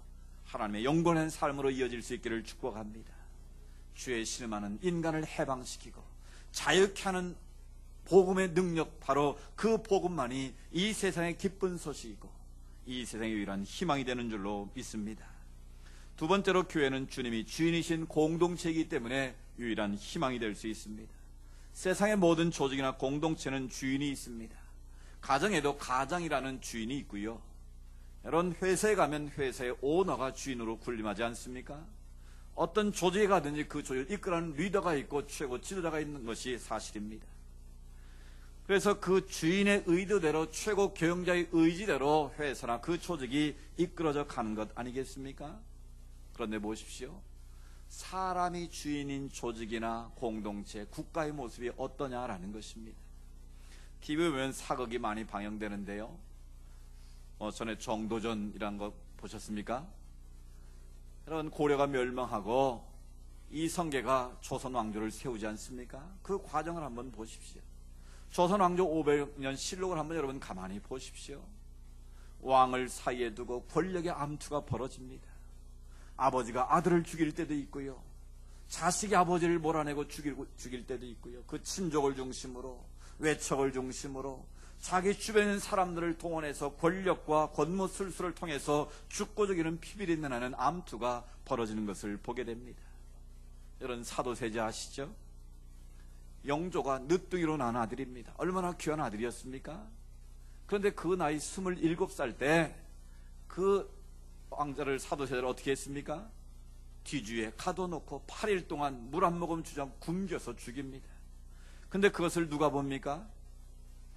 [SPEAKER 1] 하나님의 영원한 삶으로 이어질 수 있기를 축복합니다. 죄에 신음하는 인간을 해방시키고 자유케 하는 복음의 능력, 바로 그 복음만이 이 세상의 기쁜 소식이고 이 세상의 유일한 희망이 되는 줄로 믿습니다. 두 번째로, 교회는 주님이 주인이신 공동체이기 때문에 유일한 희망이 될 수 있습니다. 세상의 모든 조직이나 공동체는 주인이 있습니다. 가정에도 가장이라는 주인이 있고요. 여러분, 회사에 가면 회사의 오너가 주인으로 군림하지 않습니까? 어떤 조직에 가든지 그 조직을 이끌어가는 리더가 있고 최고 지도자가 있는 것이 사실입니다. 그래서 그 주인의 의도대로, 최고 경영자의 의지대로 회사나 그 조직이 이끌어져 가는 것 아니겠습니까? 그런데 보십시오. 사람이 주인인 조직이나 공동체, 국가의 모습이 어떠냐라는 것입니다. TV에 보면 사극이 많이 방영되는데요. 전에 정도전이란 거 보셨습니까? 여러분, 고려가 멸망하고 이성계가 조선 왕조를 세우지 않습니까? 그 과정을 한번 보십시오. 조선 왕조 500년 실록을 한번 여러분 가만히 보십시오. 왕을 사이에 두고 권력의 암투가 벌어집니다. 아버지가 아들을 죽일 때도 있고요, 자식이 아버지를 몰아내고 죽일 때도 있고요, 그 친족을 중심으로, 외척을 중심으로 자기 주변에 있는 사람들을 동원해서 권력과 권모술수를 통해서 죽고 죽이는 피비린내 나는 암투가 벌어지는 것을 보게 됩니다. 여러분, 사도세자 아시죠? 영조가 늦둥이로 난 아들입니다. 얼마나 귀한 아들이었습니까? 그런데 그 나이 27살 때 그 왕자를, 사도세자를 어떻게 했습니까? 뒤주에 가둬놓고 8일 동안 물 한 모금 주지 않고 굶겨서 죽입니다. 근데 그것을 누가 봅니까?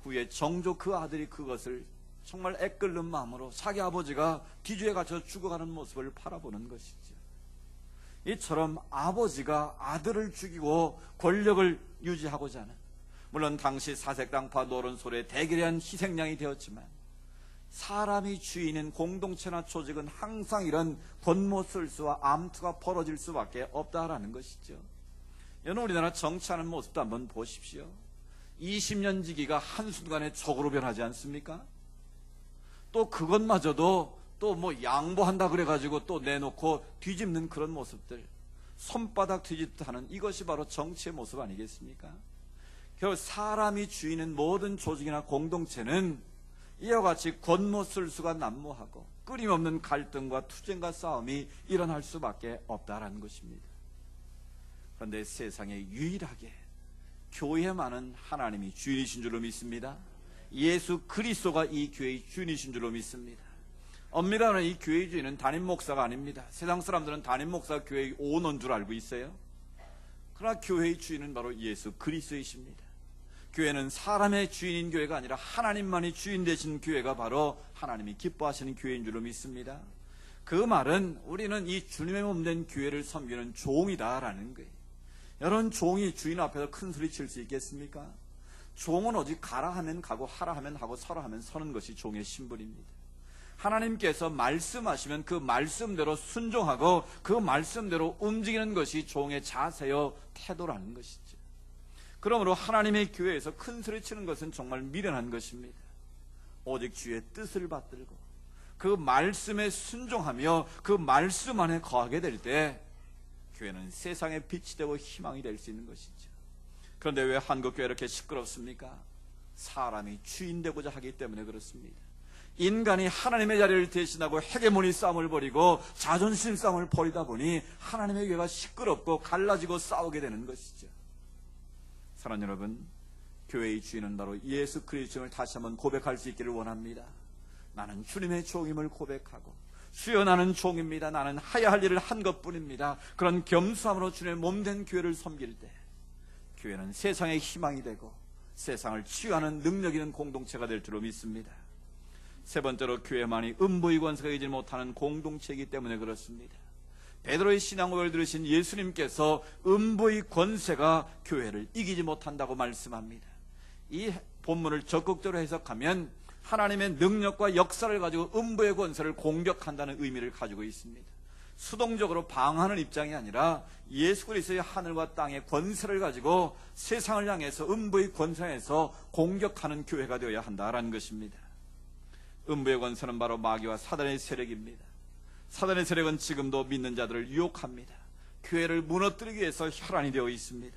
[SPEAKER 1] 후에 정조 그 아들이 그것을 정말 애끓는 마음으로 자기 아버지가 뒤주에 갇혀 죽어가는 모습을 바라보는 것이죠. 이처럼 아버지가 아들을 죽이고 권력을 유지하고자 하는, 물론 당시 사색당파 노론솔의 대결한 희생양이 되었지만, 사람이 주인인 공동체나 조직은 항상 이런 권모술수와 암투가 벌어질 수밖에 없다라는 것이죠. 여러분, 우리나라 정치하는 모습도 한번 보십시오. 20년 지기가 한순간에 적으로 변하지 않습니까? 또 그것마저도 또 뭐 양보한다 그래가지고 또 내놓고 뒤집는 그런 모습들, 손바닥 뒤집듯 하는, 이것이 바로 정치의 모습 아니겠습니까? 결국 사람이 주인인 모든 조직이나 공동체는 이와 같이 권모술수가 난무하고 끊임없는 갈등과 투쟁과 싸움이 일어날 수밖에 없다라는 것입니다. 그런데 세상에 유일하게 교회만은 하나님이 주인이신 줄로 믿습니다. 예수 그리스도가 이 교회의 주인이신 줄로 믿습니다. 엄밀히 말하면 이 교회의 주인은 담임 목사가 아닙니다. 세상 사람들은 담임 목사가 교회의 오너인 줄 알고 있어요. 그러나 교회의 주인은 바로 예수 그리스도이십니다. 교회는 사람의 주인인 교회가 아니라 하나님만이 주인 되신 교회가 바로 하나님이 기뻐하시는 교회인 줄로 믿습니다. 그 말은 우리는 이 주님의 몸된 교회를 섬기는 종이다라는 거예요. 여러분, 종이 주인 앞에서 큰 소리 칠 수 있겠습니까? 종은 오직 가라 하면 가고 하라 하면 하고 서라 하면 서는 것이 종의 신분입니다. 하나님께서 말씀하시면 그 말씀대로 순종하고 그 말씀대로 움직이는 것이 종의 자세요 태도라는 것이죠. 그러므로 하나님의 교회에서 큰 소리 치는 것은 정말 미련한 것입니다. 오직 주의 뜻을 받들고 그 말씀에 순종하며 그 말씀 안에 거하게 될 때 교회는 세상의 빛이 되고 희망이 될 수 있는 것이죠. 그런데 왜 한국교회 이렇게 시끄럽습니까? 사람이 주인 되고자 하기 때문에 그렇습니다. 인간이 하나님의 자리를 대신하고 헤게모니 싸움을 벌이고 자존심 싸움을 벌이다 보니 하나님의 교회가 시끄럽고 갈라지고 싸우게 되는 것이죠. 사랑하는 여러분, 교회의 주인은 바로 예수 그리스도를 다시 한번 고백할 수 있기를 원합니다. 나는 주님의 종임을 고백하고, 주여 나는 종입니다. 나는 하야 할 일을 한 것뿐입니다. 그런 겸손함으로 주님의 몸된 교회를 섬길 때 교회는 세상의 희망이 되고 세상을 치유하는 능력 있는 공동체가 될 줄로 믿습니다. 세 번째로, 교회만이 음부의 권세가 이기지 못하는 공동체이기 때문에 그렇습니다. 베드로의 신앙고백을 들으신 예수님께서 음부의 권세가 교회를 이기지 못한다고 말씀합니다. 이 본문을 적극적으로 해석하면 하나님의 능력과 역사를 가지고 음부의 권세를 공격한다는 의미를 가지고 있습니다. 수동적으로 방어하는 입장이 아니라 예수 그리스도의 하늘과 땅의 권세를 가지고 세상을 향해서 음부의 권세에서 공격하는 교회가 되어야 한다라는 것입니다. 음부의 권세는 바로 마귀와 사단의 세력입니다. 사단의 세력은 지금도 믿는 자들을 유혹합니다. 교회를 무너뜨리기 위해서 혈안이 되어 있습니다.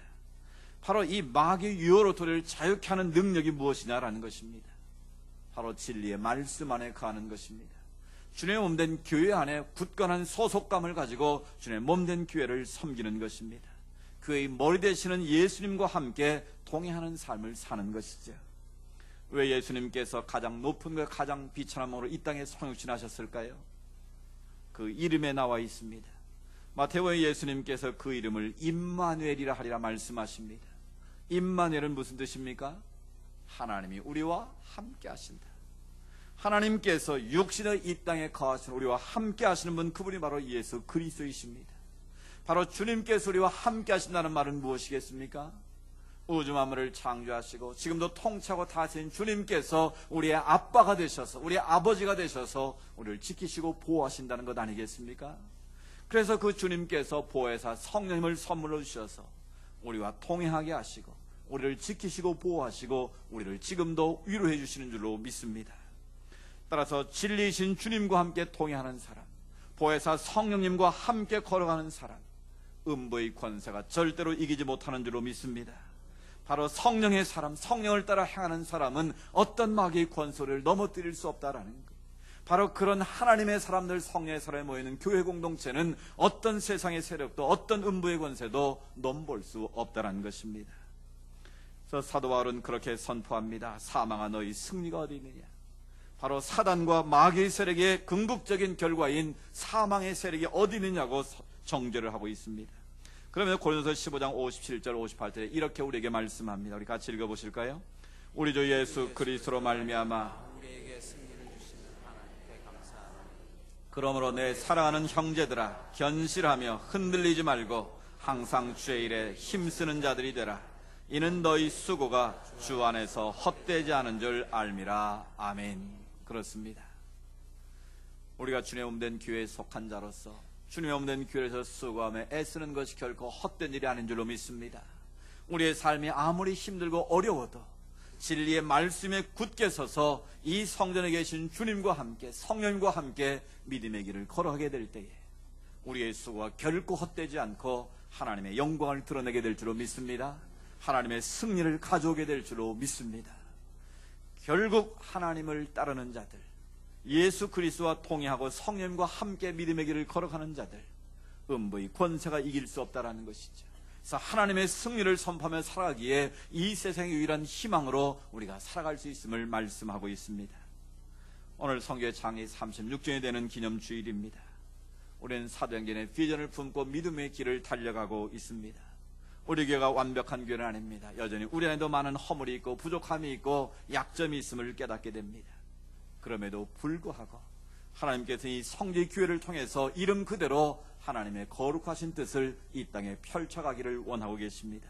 [SPEAKER 1] 바로 이 마귀의 유혹으로부터 우리를 자유케 하는 능력이 무엇이냐라는 것입니다. 바로 진리의 말씀 안에 거하는 것입니다. 주님의 몸된 교회 안에 굳건한 소속감을 가지고 주님의 몸된 교회를 섬기는 것입니다. 그의 머리 되시는 예수님과 함께 동행하는 삶을 사는 것이죠. 왜 예수님께서 가장 높은 것, 가장 비천한 몸으로 이 땅에 성육신하셨을까요? 그 이름에 나와 있습니다. 마태복음에 예수님께서 그 이름을 임마누엘이라 하리라 말씀하십니다. 임마누엘은 무슨 뜻입니까? 하나님이 우리와 함께 하신다. 하나님께서 육신의 이 땅에 거하신 우리와 함께 하시는 분, 그분이 바로 예수 그리스도이십니다. 바로 주님께서 우리와 함께 하신다는 말은 무엇이겠습니까? 우주 만물을 창조하시고 지금도 통치하고 다스린 주님께서 우리의 아빠가 되셔서, 우리의 아버지가 되셔서 우리를 지키시고 보호하신다는 것 아니겠습니까? 그래서 그 주님께서 보혜사 성령님을 선물로 주셔서 우리와 동행하게 하시고 우리를 지키시고 보호하시고 우리를 지금도 위로해 주시는 줄로 믿습니다. 따라서 진리이신 주님과 함께 동행하는 사람, 보혜사 성령님과 함께 걸어가는 사람, 음부의 권세가 절대로 이기지 못하는 줄로 믿습니다. 바로 성령의 사람, 성령을 따라 행하는 사람은 어떤 마귀의 권소를 넘어뜨릴 수 없다라는 것. 바로 그런 하나님의 사람들, 성령의 사람이 모이는 교회 공동체는 어떤 세상의 세력도, 어떤 음부의 권세도 넘볼 수 없다라는 것입니다. 그래서 사도 바울은 그렇게 선포합니다. 사망아 너희 승리가 어디 있느냐. 바로 사단과 마귀의 세력의 궁극적인 결과인 사망의 세력이 어디 있느냐고 정죄를 하고 있습니다. 그러면 고린도서 15장 57절 58절에 이렇게 우리에게 말씀합니다. 우리 같이 읽어보실까요? 우리 주 예수 그리스도로 말미암아
[SPEAKER 2] 우리에게 승리를 주시는 하나님께 감사합니다.
[SPEAKER 1] 그러므로 내 사랑하는 형제들아 견실하며 흔들리지 말고 항상 주의 일에 힘쓰는 자들이 되라. 이는 너희 수고가 주 안에서 헛되지 않은 줄 알미라. 아멘. 그렇습니다. 우리가 주님의 몸된 교회에 속한 자로서 주님의 몸된 교회에서 수고하며 애쓰는 것이 결코 헛된 일이 아닌 줄로 믿습니다. 우리의 삶이 아무리 힘들고 어려워도 진리의 말씀에 굳게 서서 이 성전에 계신 주님과 함께, 성령님과 함께 믿음의 길을 걸어가게 될 때에 우리의 수고가 결코 헛되지 않고 하나님의 영광을 드러내게 될 줄로 믿습니다. 하나님의 승리를 가져오게 될 줄로 믿습니다. 결국 하나님을 따르는 자들, 예수 그리스도와 동행하고 성령과 함께 믿음의 길을 걸어가는 자들, 음부의 권세가 이길 수 없다라는 것이죠. 그래서 하나님의 승리를 선포하며 살아가기에 이 세상의 유일한 희망으로 우리가 살아갈 수 있음을 말씀하고 있습니다. 오늘 성교의 창립 36주년이 되는 기념주일입니다. 우리는 사도행전의 비전을 품고 믿음의 길을 달려가고 있습니다. 우리 교회가 완벽한 교회는 아닙니다. 여전히 우리 안에도 많은 허물이 있고 부족함이 있고 약점이 있음을 깨닫게 됩니다. 그럼에도 불구하고 하나님께서 이 성지 교회를 통해서 이름 그대로 하나님의 거룩하신 뜻을 이 땅에 펼쳐가기를 원하고 계십니다.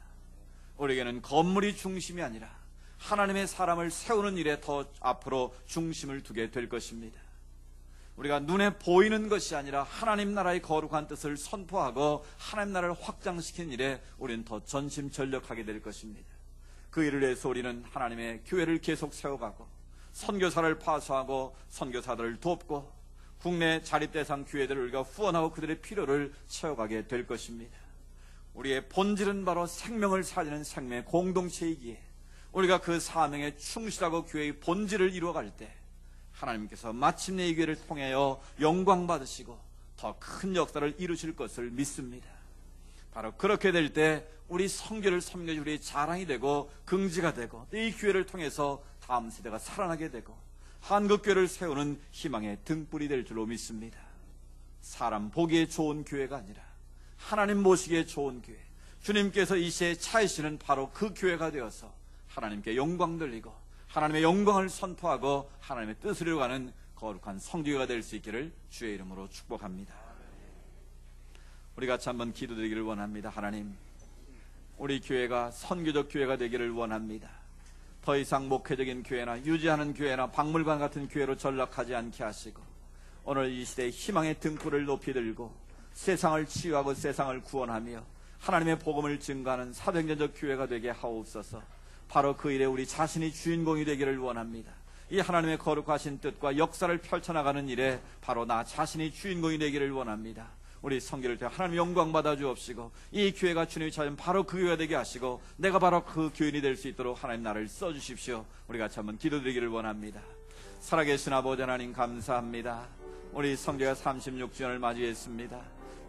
[SPEAKER 1] 우리에게는 건물이 중심이 아니라 하나님의 사람을 세우는 일에 더 앞으로 중심을 두게 될 것입니다. 우리가 눈에 보이는 것이 아니라 하나님 나라의 거룩한 뜻을 선포하고 하나님 나라를 확장시키는 일에 우리는 더 전심전력하게 될 것입니다. 그 일을 위해서 우리는 하나님의 교회를 계속 세워가고 선교사를 파수하고 선교사들을 돕고 국내 자립대상 교회들을 우리가 후원하고 그들의 필요를 채워가게 될 것입니다. 우리의 본질은 바로 생명을 살리는 생명의 공동체이기에 우리가 그 사명에 충실하고 교회의 본질을 이루어갈 때 하나님께서 마침내 이 교회를 통하여 영광 받으시고 더 큰 역사를 이루실 것을 믿습니다. 바로 그렇게 될 때 우리 성교를 섬겨줄 우리 자랑이 되고 긍지가 되고 이 교회를 통해서 다음 세대가 살아나게 되고 한국교회를 세우는 희망의 등불이 될 줄로 믿습니다. 사람 보기에 좋은 교회가 아니라 하나님 모시기에 좋은 교회, 주님께서 이 시대에 차이시는 바로 그 교회가 되어서 하나님께 영광 돌리고 하나님의 영광을 선포하고 하나님의 뜻을 이루어가는 거룩한 성교회가 될 수 있기를 주의 이름으로 축복합니다. 우리 같이 한번 기도드리기를 원합니다. 하나님, 우리 교회가 선교적 교회가 되기를 원합니다. 더 이상 목회적인 교회나 유지하는 교회나 박물관 같은 교회로 전락하지 않게 하시고 오늘 이 시대의 희망의 등불을 높이 들고 세상을 치유하고 세상을 구원하며 하나님의 복음을 증거하는 사도행전적 교회가 되게 하옵소서. 바로 그 일에 우리 자신이 주인공이 되기를 원합니다. 이 하나님의 거룩하신 뜻과 역사를 펼쳐나가는 일에 바로 나 자신이 주인공이 되기를 원합니다. 우리 성교를 통해 하나님 영광 받아 주옵시고 이 교회가 주님이 찾은 바로 그 교회가 되게 하시고 내가 바로 그 교인이 될 수 있도록 하나님 나를 써주십시오. 우리 같이 한번 기도드리기를 원합니다. 살아계신 아버지 하나님 감사합니다. 우리 성교가 36주년을 맞이했습니다.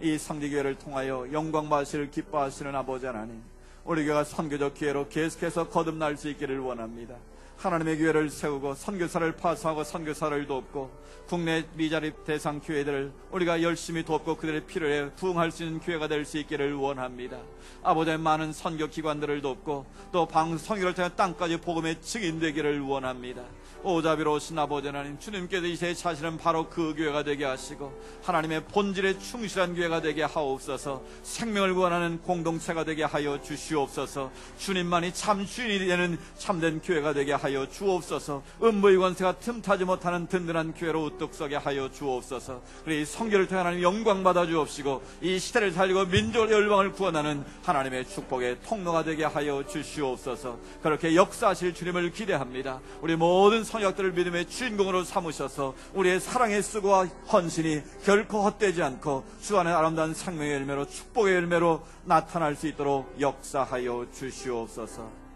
[SPEAKER 1] 이 성지교회를 통하여 영광 받으시를 기뻐하시는 아버지 하나님, 우리 교회가 선교적 기회로 계속해서 거듭날 수 있기를 원합니다. 하나님의 교회를 세우고 선교사를 파수하고 선교사를 돕고 국내 미자립 대상 교회들을 우리가 열심히 돕고 그들의 필요에 부응할 수 있는 교회가 될 수 있기를 원합니다. 아버지의 많은 선교기관들을 돕고 또 성교를 통해 땅까지 복음의 증인되기를 원합니다. 오자비로우신 아버지 하나님, 주님께서 이 세에 차시는 바로 그 교회가 되게 하시고 하나님의 본질에 충실한 교회가 되게 하옵소서. 생명을 구원하는 공동체가 되게 하여 주시옵소서. 주님만이 참 주인이 되는 참된 교회가 되게 하옵소서. 하여 주옵소서. 음부의 권세가 틈타지 못하는 든든한 교회로 우뚝 서게 하여 주옵소서. 그리고 이 성결을 통해 하나님 영광 받아 주옵시고 이 시대를 살리고 민족을 열방을 구원하는 하나님의 축복의 통로가 되게 하여 주시옵소서. 그렇게 역사하실 주님을 기대합니다. 우리 모든 성역들을 믿음의 주인공으로 삼으셔서 우리의 사랑의 수고와 헌신이 결코 헛되지 않고 주 안에 아름다운 생명의 열매로 축복의 열매로 나타날 수 있도록 역사하여 주시옵소서.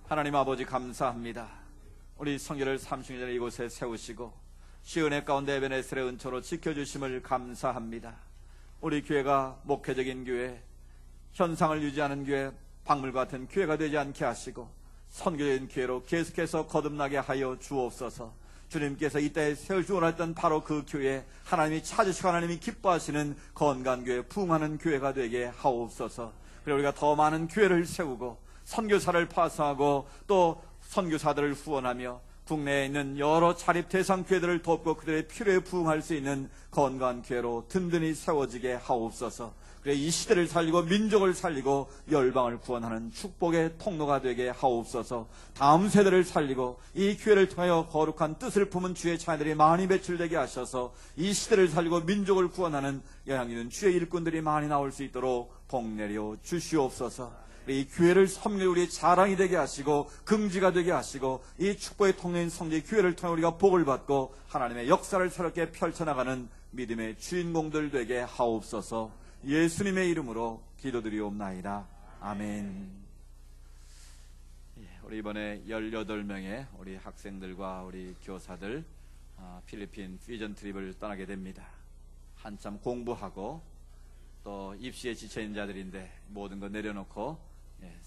[SPEAKER 1] 하나님 아버지 감사합니다. 우리 성결을 30년 전에 이곳에 세우시고 시은혜 가운데 에베네셀의 은초로 지켜주심을 감사합니다. 우리 교회가 목회적인 교회, 현상을 유지하는 교회, 박물과 같은 교회가 되지 않게 하시고 선교적인 교회로 계속해서 거듭나게 하여 주옵소서. 주님께서 이때에 세우시기 원했던 바로 그 교회, 하나님이 찾으시고 하나님이 기뻐하시는 건강한 교회, 부흥하는 교회가 되게 하옵소서. 그리고 우리가 더 많은 교회를 세우고 선교사를 파송하고 또 선교사들을 후원하며 국내에 있는 여러 자립 대상 교회들을 돕고 그들의 필요에 부응할 수 있는 건강한 교회로 든든히 세워지게 하옵소서. 그래 이 시대를 살리고 민족을 살리고 열방을 구원하는 축복의 통로가 되게 하옵소서. 다음 세대를 살리고 이 교회를 통하여 거룩한 뜻을 품은 주의 자녀들이 많이 배출되게 하셔서 이 시대를 살리고 민족을 구원하는 영향 있는 주의 일꾼들이 많이 나올 수 있도록 복 내려 주시옵소서. 이 교회를 섬겨 우리의 자랑이 되게 하시고 긍지가 되게 하시고 이 축복의 통로인 성지 교회를 통해 우리가 복을 받고 하나님의 역사를 새롭게 펼쳐나가는 믿음의 주인공들 되게 하옵소서. 예수님의 이름으로 기도드리옵나이다. 아멘. 우리 이번에 18명의 우리 학생들과 우리 교사들 필리핀 비전 트립을 떠나게 됩니다. 한참 공부하고 또 입시에 지쳐있는 자들인데 모든 거 내려놓고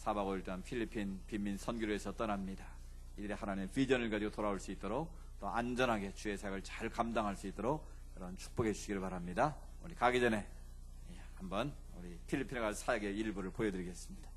[SPEAKER 1] 4박 5일 동안 필리핀 빈민 선교로에서 떠납니다. 이들이 하나님의 비전을 가지고 돌아올 수 있도록 또 안전하게 주의 사역을 잘 감당할 수 있도록 그런 축복해 주시기를 바랍니다. 우리 가기 전에 한번 우리 필리핀에 갈 사역의 일부를 보여드리겠습니다.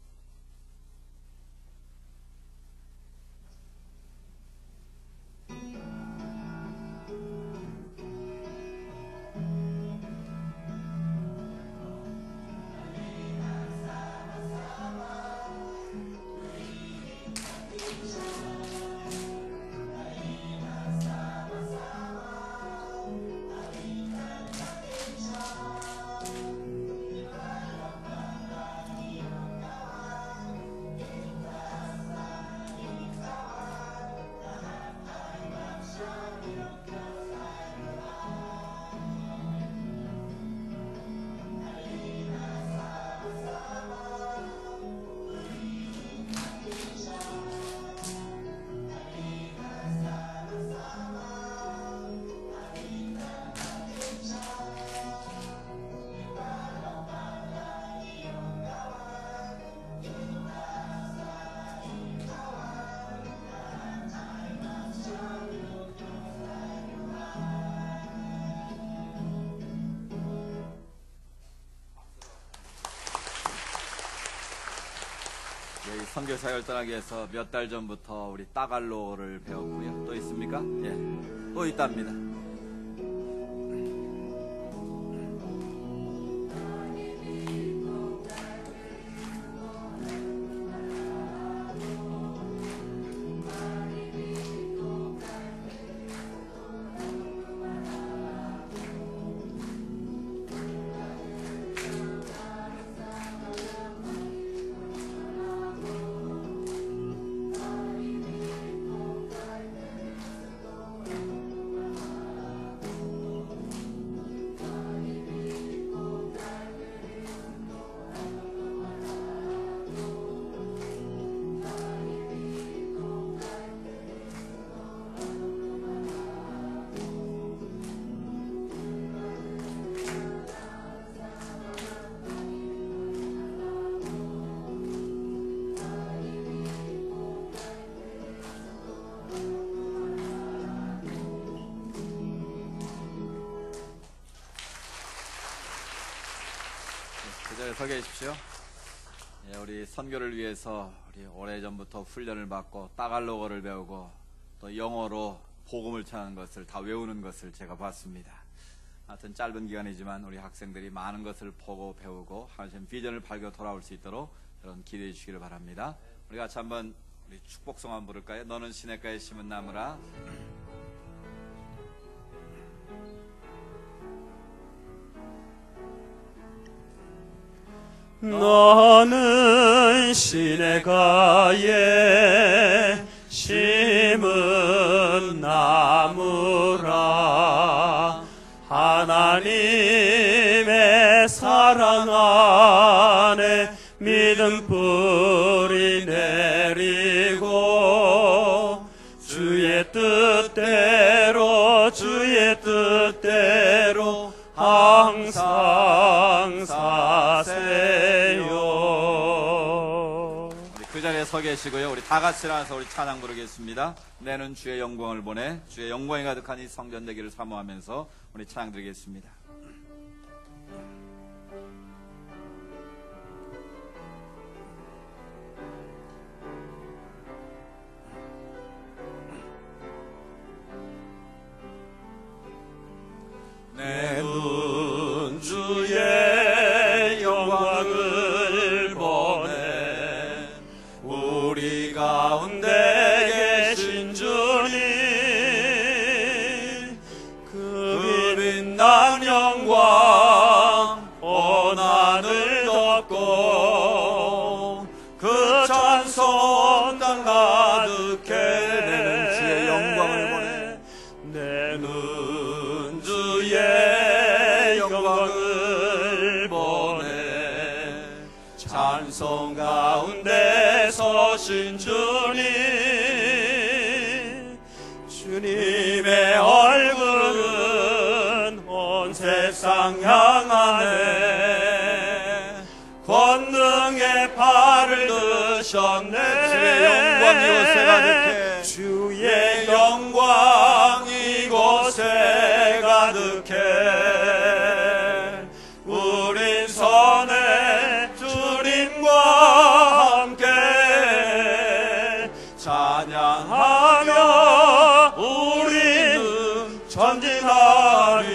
[SPEAKER 1] 선교 사역을 떠나기 위해서 몇 달 전부터 우리 따갈로를 배웠고요. 또 있습니까? 또 있답니다. 그 자리에 서 계십시오. 우리 선교를 위해서 우리 오래전부터 훈련을 받고 따갈로거를 배우고 또 영어로 복음을 전하는 것을 다 외우는 것을 제가 봤습니다. 하여튼 짧은 기간이지만 우리 학생들이 많은 것을 보고 배우고 하나님 비전을 밝혀 돌아올 수 있도록 여러분 기대해 주시기를 바랍니다. 우리 같이 한번 우리 축복성 한번 부를까요? 너는 시냇가에 심은 나무라.
[SPEAKER 3] 너는 시냇가에 심은 나무라. 하나님의 사랑 안에 믿음 뿌리 내리고 주의 뜻대로 항상 사세요.
[SPEAKER 1] 우리 그 자리에 서 계시고요. 우리 다 같이 일어나서 우리 찬양 부르겠습니다. 내는 주의 영광을 보내. 주의 영광이 가득한 이 성전 되기를 사모하면서 우리 찬양 드리겠습니다.
[SPEAKER 3] 내 눈 주의 영광을 보내. 우리 가운데 계신 주님, 그 빛난 영광 온 하늘 덮고 그 찬송 땅 가득해.
[SPEAKER 1] 내는 주의 영광을 보내.
[SPEAKER 3] 내 눈 주의 영광을 보내. 찬송 가운데 서신 주님의 얼굴은 온 세상 향하네. 권능의 팔을 드셨네.
[SPEAKER 1] 주의 영광 이곳에 가득해.
[SPEAKER 3] 주의 영광 이곳에 가득해. 우린 선의 주님과 함께 찬양하며 우리는 전진하리.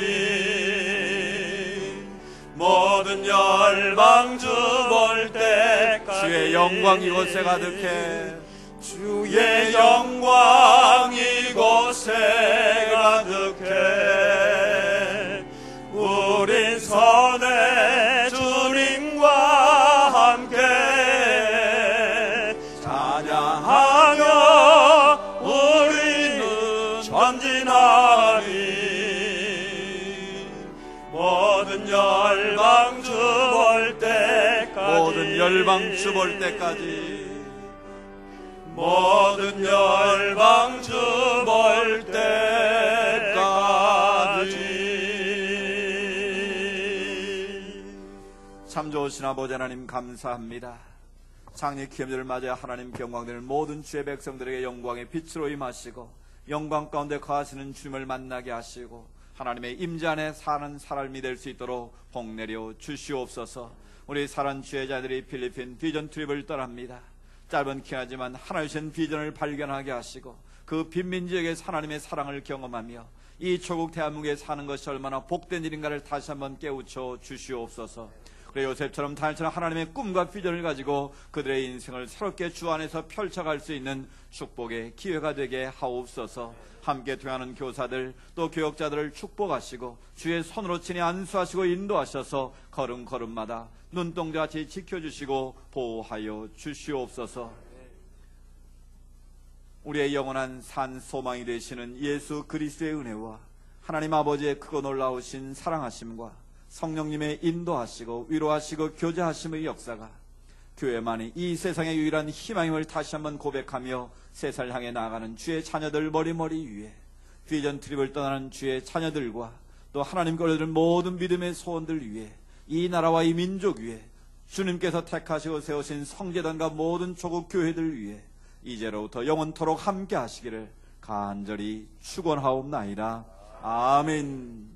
[SPEAKER 3] 모든 열방 주 볼 때까지
[SPEAKER 1] 주의 영광 이곳에 가득해.
[SPEAKER 3] 주의 영광 이곳에 가득해. 우린 선의 주님과 함께 찬양하며 우리는 전진하리. 모든 열방 주 볼 때까지
[SPEAKER 1] 모든 열방 주 볼 때까지
[SPEAKER 3] 모든 열방 주 볼 때까지.
[SPEAKER 1] 참 좋으신 아버지 하나님 감사합니다. 창립 기념절을 맞아 하나님 영광되는 모든 주의 백성들에게 영광의 빛으로 임하시고 영광 가운데 거하시는 주님을 만나게 하시고 하나님의 임재 안에 사는 사람이 될 수 있도록 복 내려 주시옵소서. 우리 사랑 주의자들이 필리핀 비전 트립을 떠납니다. 짧은 기하지만 하나님 비전을 발견하게 하시고 그 빈민지에게 하나님의 사랑을 경험하며 이 조국 대한민국에 사는 것이 얼마나 복된 일인가를 다시 한번 깨우쳐 주시옵소서. 그래 요셉처럼 다니엘처럼 하나님의 꿈과 비전을 가지고 그들의 인생을 새롭게 주 안에서 펼쳐갈 수 있는 축복의 기회가 되게 하옵소서. 함께 동행하는 교사들 또 교역자들을 축복하시고 주의 손으로 친히 안수하시고 인도하셔서 걸음걸음마다 눈동자같이 지켜주시고 보호하여 주시옵소서. 우리의 영원한 산 소망이 되시는 예수 그리스도의 은혜와 하나님 아버지의 크고 놀라우신 사랑하심과 성령님의 인도하시고 위로하시고 교제하심의 역사가 교회만이 이 세상의 유일한 희망임을 다시 한번 고백하며 세상을 향해 나아가는 주의 자녀들 머리머리 위에 비전 트립을 떠나는 주의 자녀들과 또 하나님께 올려드린 모든 믿음의 소원들 위에 이 나라와 이 민족 위에 주님께서 택하시고 세우신 성제단과 모든 조국 교회들 위에 이제로부터 영원토록 함께 하시기를 간절히 축원하옵나이다. 아멘.